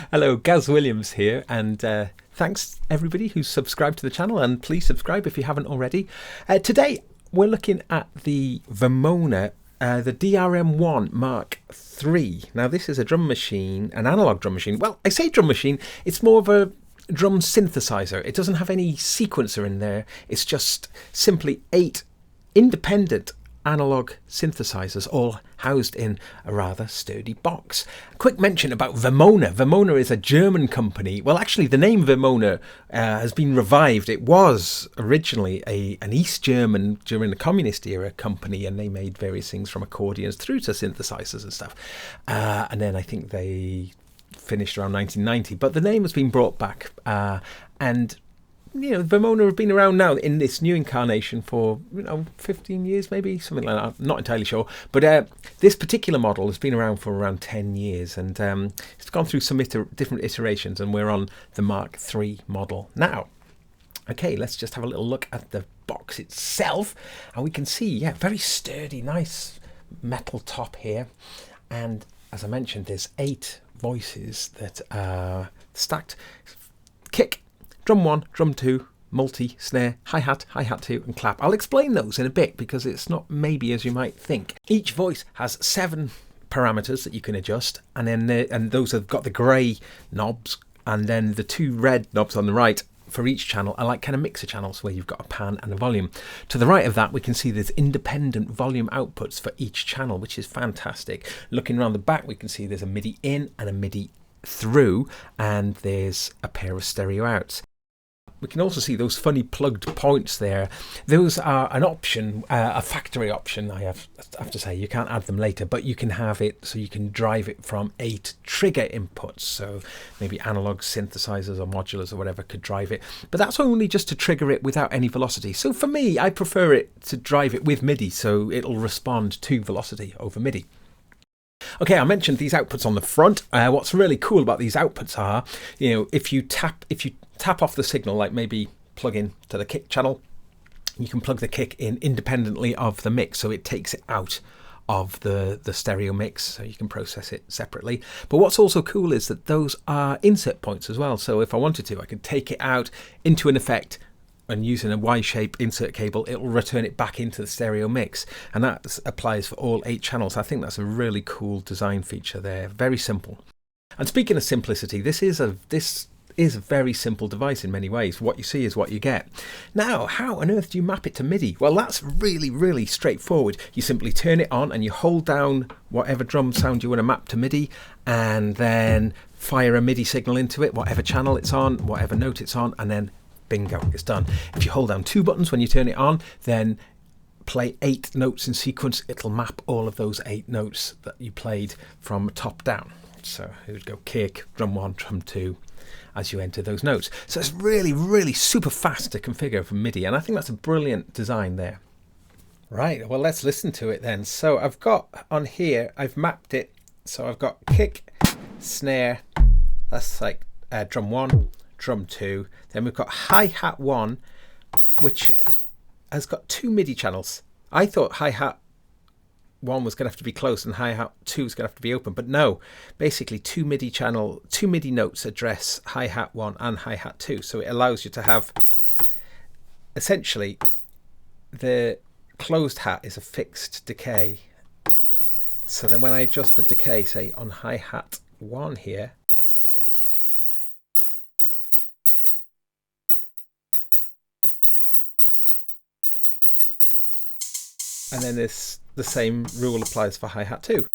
Hello, Gaz Williams here, and thanks everybody who's subscribed to the channel, and please subscribe if you haven't already. Today we're looking at the Vermona, the DRM1 Mark III. Now this is a drum machine, an analog drum machine. Well, I say drum machine, it's more of a drum synthesizer. It doesn't have any sequencer in there. It's just simply 8 independent analog synthesizers all housed in a rather sturdy box. A quick mention about Vermona. Vermona is a German company. Well, actually the name Vermona has been revived. It was originally an East German, during the communist era, company, and they made various things from accordions through to synthesizers and stuff. And then I think they finished around 1990, but the name has been brought back, and you know, Vermona have been around now in this new incarnation for 15 years, maybe something like that. I'm not entirely sure, but this particular model has been around for around 10 years, and it's gone through some different iterations, and we're on the Mark III model now. Okay, let's just have a little look at the box itself, and we can see, yeah, very sturdy, nice metal top here, and as I mentioned, there's 8 voices that are stacked: kick, drum 1, drum 2, multi, snare, hi-hat 2, and clap. I'll explain those in a bit because it's not maybe as you might think. Each voice has 7 parameters that you can adjust, and then and those have got the grey knobs, and then the 2 red knobs on the right for each channel are like kind of mixer channels where you've got a pan and a volume. To the right of that we can see there's independent volume outputs for each channel, which is fantastic. Looking around the back we can see there's a MIDI in and a MIDI through, and there's a pair of stereo outs. We can also see those funny plugged points there. Those are an option, a factory option, I have to say. You can't add them later, but you can have it so you can drive it from 8 trigger inputs. So maybe analog synthesizers or modulars or whatever could drive it. But that's only just to trigger it without any velocity. So for me, I prefer it to drive it with MIDI, so it'll respond to velocity over MIDI. Okay, I mentioned these outputs on the front. What's really cool about these outputs are, if you tap off the signal, like maybe plug in to the kick channel, you can plug the kick in independently of the mix, so it takes it out of the stereo mix, so you can process it separately. But what's also cool is that those are insert points as well. So if I wanted to, I could take it out into an effect, and using a Y-shape insert cable, it will return it back into the stereo mix, and that applies for all 8 channels. I think that's a really cool design feature there. Very simple. And speaking of simplicity, this is a very simple device in many ways. What you see is what you get. Now, how on earth do you map it to MIDI? Well, that's really, really straightforward. You simply turn it on and you hold down whatever drum sound you want to map to MIDI, and then fire a MIDI signal into it, whatever channel it's on, whatever note it's on, and then bingo, it's done. If you hold down 2 buttons when you turn it on, then play 8 notes in sequence. It'll map all of those 8 notes that you played from top down. So it would go kick, drum 1, drum 2, as you enter those notes. So it's really, really super fast to configure for MIDI, and I think that's a brilliant design there. Right, well, let's listen to it then. So I've got on here, I've mapped it. So I've got kick, snare, that's like drum 1, drum 2, then we've got hi-hat 1, which has got 2 MIDI channels. I thought hi-hat 1 was going to have to be closed and hi-hat 2 is going to have to be open, but no, basically 2 MIDI notes address hi-hat 1 and hi-hat 2, so it allows you to have, essentially, the closed hat is a fixed decay. So then when I adjust the decay, say on hi-hat 1 here, and then the same rule applies for hi-hat 2.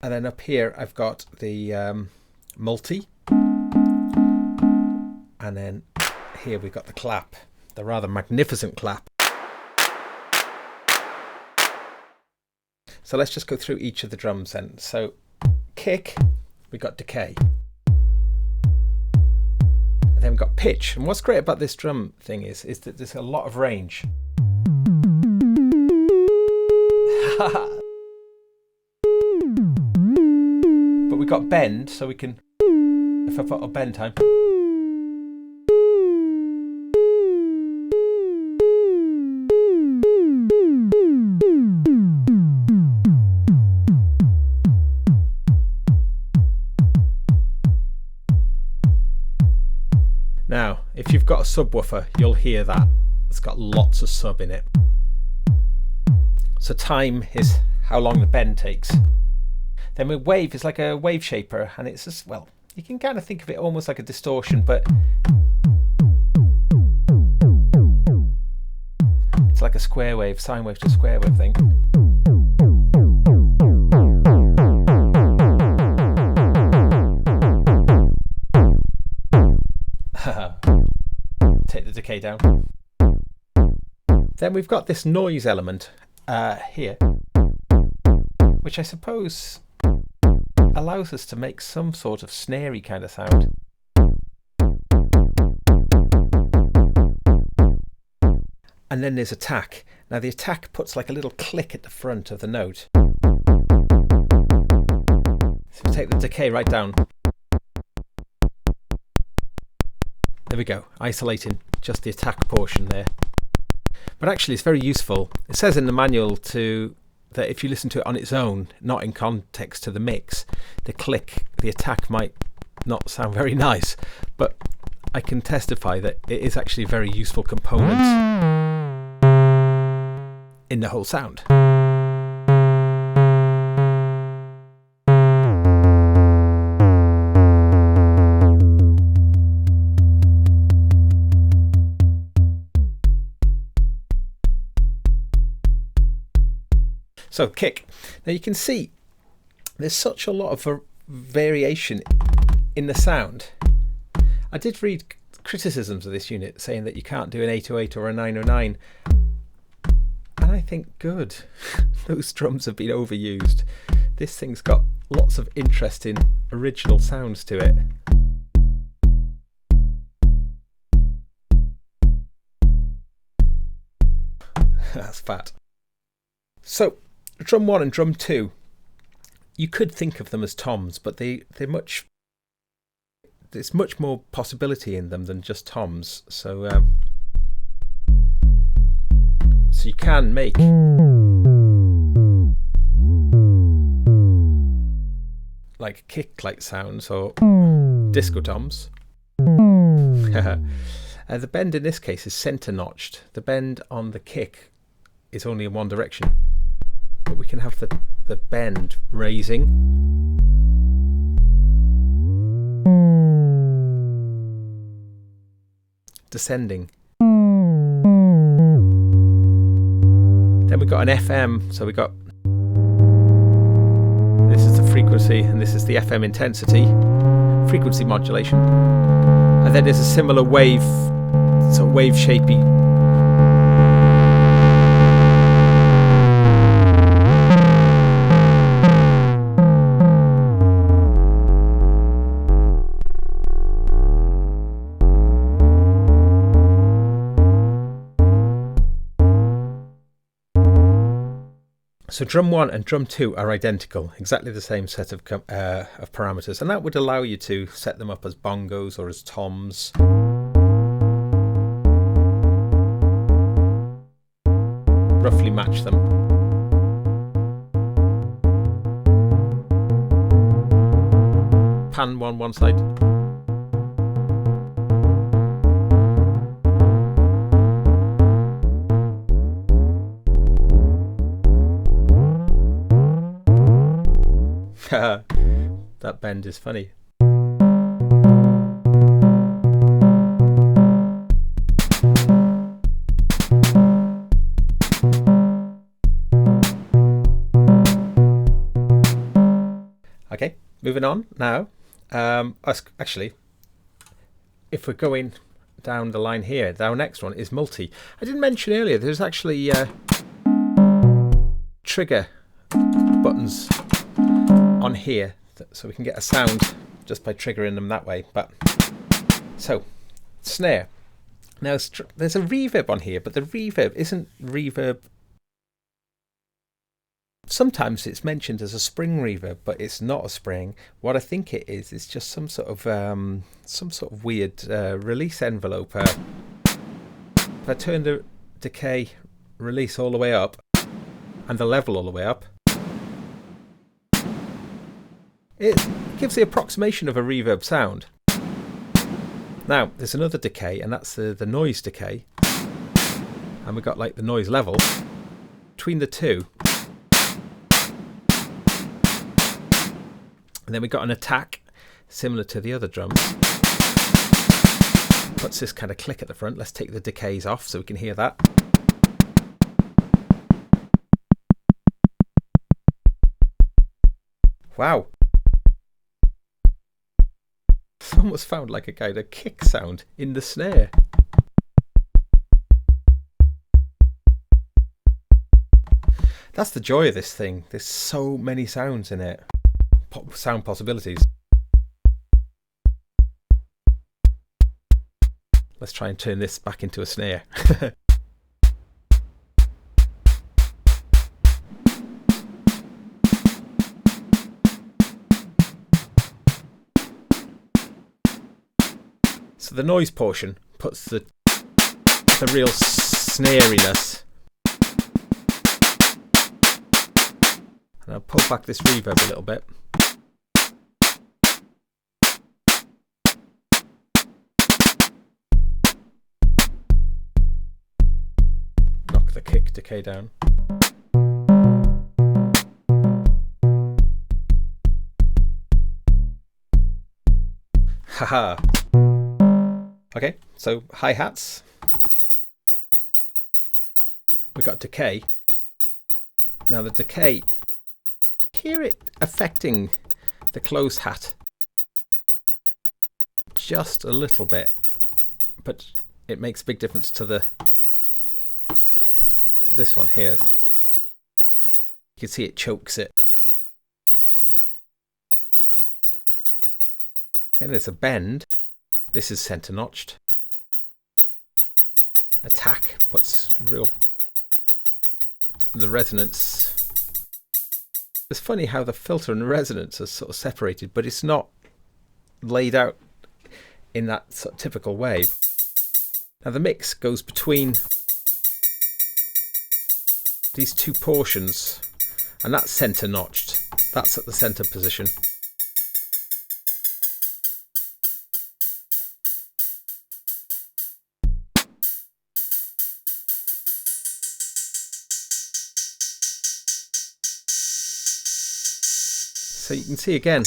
And then up here I've got the multi, and then here we've got the clap, the rather magnificent clap. So let's just go through each of the drums then. So kick, we've got decay. And then we've got pitch. And what's great about this drum thing is that there's a lot of range. but we've got bend, so we can, if I put a bend time. Now, if you've got a subwoofer, you'll hear that. It's got lots of sub in it. So time is how long the bend takes. Then with wave, it's like a wave shaper, and it's just, well, you can kind of think of it almost like a distortion, but it's like a square wave, sine wave to square wave thing. Take the decay down. Then we've got this noise element here, which I suppose allows us to make some sort of snarey kind of sound. And then there's attack. Now the attack puts like a little click at the front of the note. So we take the decay right down. There we go, isolating just the attack portion there. But actually it's very useful. It says in the manual that if you listen to it on its own, not in context to the mix, the click, the attack might not sound very nice. But I can testify that it is actually a very useful component in the whole sound. So kick. Now you can see there's such a lot of variation in the sound. I did read criticisms of this unit saying that you can't do an 808 or a 909, and I think good. Those drums have been overused. This thing's got lots of interesting original sounds to it. That's fat. So drum 1 and drum 2, you could think of them as toms, but there's much more possibility in them than just toms. So you can make like kick-like sounds or disco toms. The bend in this case is center notched. The bend on the kick is only in one direction. But we can have the bend raising. Descending. Then we've got an FM, so we got, this is the frequency and this is the FM intensity, frequency modulation. And then there's a similar wave, sort of wave shapey. So drum 1 and drum 2 are identical, exactly the same set of parameters, and that would allow you to set them up as bongos or as toms. Roughly match them. Pan one side. That bend is funny. Okay, moving on now. Actually, if we're going down the line here, our next one is multi. I didn't mention earlier, there's actually trigger buttons on here, so we can get a sound just by triggering them that way. But so snare. Now there's a reverb on here, but the reverb isn't reverb Sometimes it's mentioned as a spring reverb, but it's not a spring. What I think it is just some sort of weird release envelope. If I turn the decay release all the way up and the level all the way up, it gives the approximation of a reverb sound. Now there's another decay, and that's the noise decay, and we've got like the noise level between the two. And then we got an attack similar to the other drums. Puts this kind of click at the front. Let's take the decays off so we can hear that. Wow. It's almost found like a kind of kick sound in the snare. That's the joy of this thing. There's so many sounds in it. Sound possibilities. Let's try and turn this back into a snare. So the noise portion puts the real snariness. And I'll pull back this reverb a little bit. Knock the kick decay down. Haha. Okay, so hi-hats. We got decay. Now the decay, hear it affecting the closed hat just a little bit, but it makes a big difference to this one here. You can see it chokes it. And there's a bend. This is center notched. Attack puts the resonance. It's funny how the filter and the resonance are sort of separated, but it's not laid out in that sort of typical way. Now the mix goes between these two portions, and that's center notched. That's at the center position. So you can see again,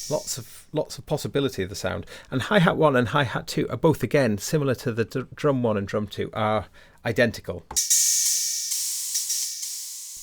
lots of possibility of the sound. And hi-hat 1 and hi-hat 2 are both again similar to the drum 1 and drum 2, are identical. But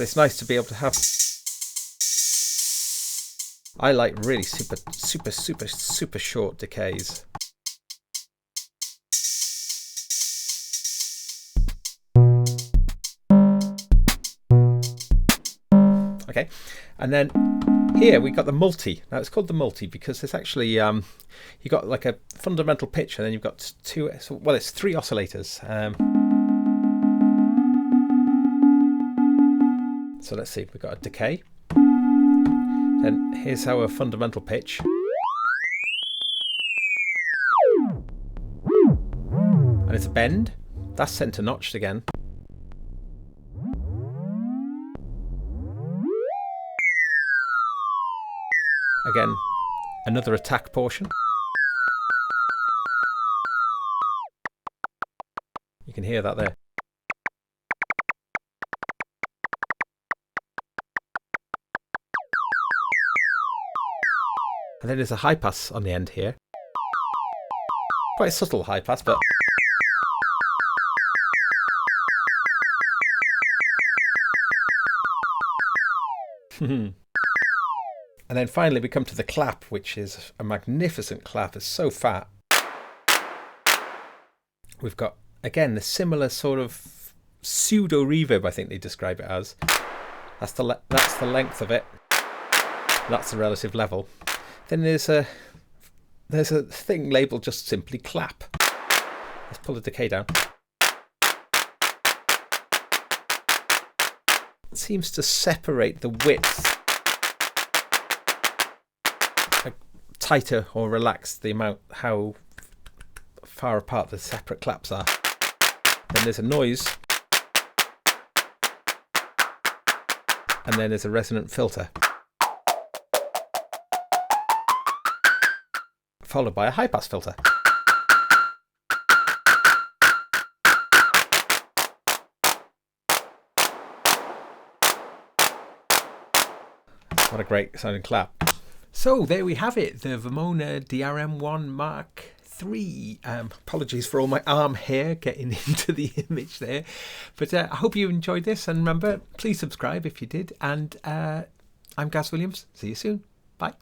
it's nice to be able to have. I like really super short decays. Okay, and then here we got the multi. Now it's called the multi because there's actually you got like a fundamental pitch, and then you've got two. Well, it's three oscillators. So let's see. We've got a decay. Then here's our fundamental pitch. And it's a bend. That's center notched again. Again, another attack portion. You can hear that there. And then there's a high pass on the end here. Quite a subtle high pass, but and then finally we come to the clap, which is a magnificent clap. It's so fat. We've got, again, the similar sort of pseudo reverb, I think they describe it as. That's the length of it. That's the relative level. Then there's a thing labeled just simply clap. Let's pull the decay down. seems to separate the width, tighter or relax the amount how far apart the separate claps are. Then there's a noise, and then there's a resonant filter, followed by a high pass filter. What a great sounding clap. So there we have it, the Vermona DRM1 Mark III. Apologies for all my arm hair getting into the image there, but I hope you enjoyed this, and remember, please subscribe if you did, and I'm Gaz Williams. See you soon. Bye.